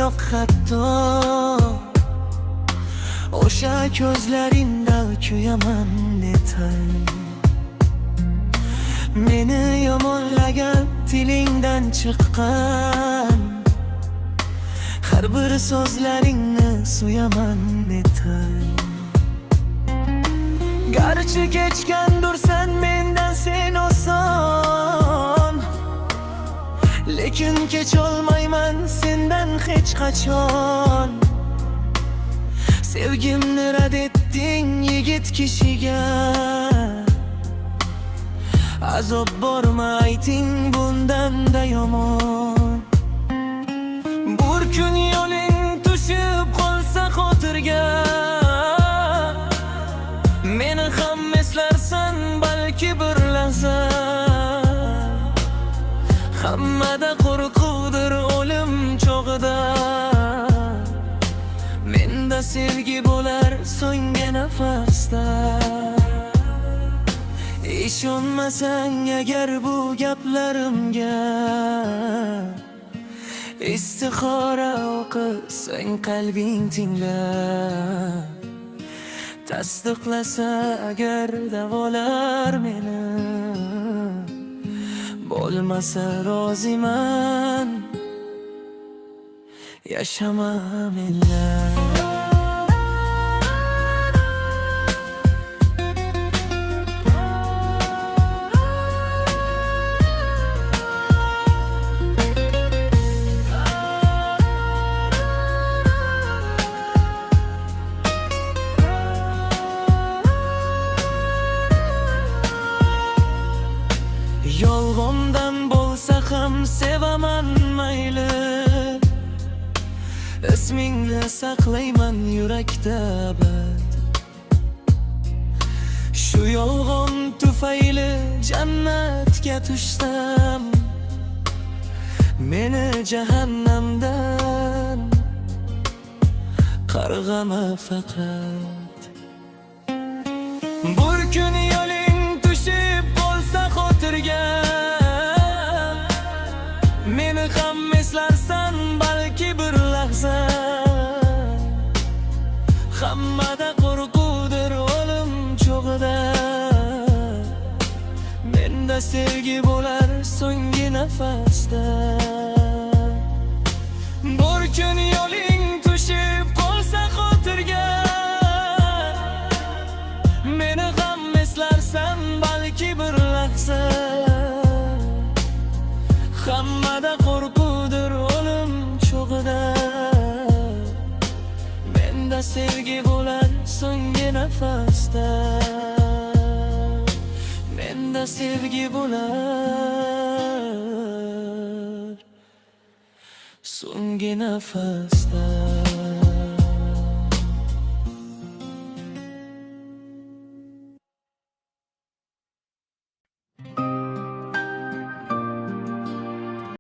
yo'q hatto. O'sha ko'zlaringda kuyaman netay. Meni yomonlagan tilingdan chiqqan har bir so'zlaringni suyaman netay. Garchi kechgandursan mendan sen oson, lekin kecholmayman sendan hech qachon. Sevgimni rad etding yigit kishiga, azob bormi ayting bundan-da yomon. Bir kun yo'ling tushib qolsa xotirga, meni ham eslarsan balki bir lahza. Hammada qo'rquvdir o'lim chog'ida, menda sevgi bo'lar so'nggi nafasda. Ishonmasang agar bu gaplarimga, istixora o'qisang qalbing tinglar. Tasdiqlasa agar davolar meni, bo'lmasa roziman yashamamlar. Yolg'ondan bo'lsa ham sevaman mayli, ismingni saqlayman yurakda abad. Shu yolg'on tufayli jannatga tushsam, meni jahannamdan qarg'ama faqat. Bir kun yo'ling tushib qolsa xotirga, meni ham eslarsan balki bir lahza. Hammada qo'rquvdir o'lim chog'ida, menda sevgi bo'lar so'nggi nafasda. Bir kun yo'ling tushib qolsa xotirga, meni ham eslarsan balki bir lahza. Hammada qo'rquvdir o'lim chog'ida, menda sevgi bo'lar so'nggi nafasda. Menda sevgi bo'lar so'nggi nafasda.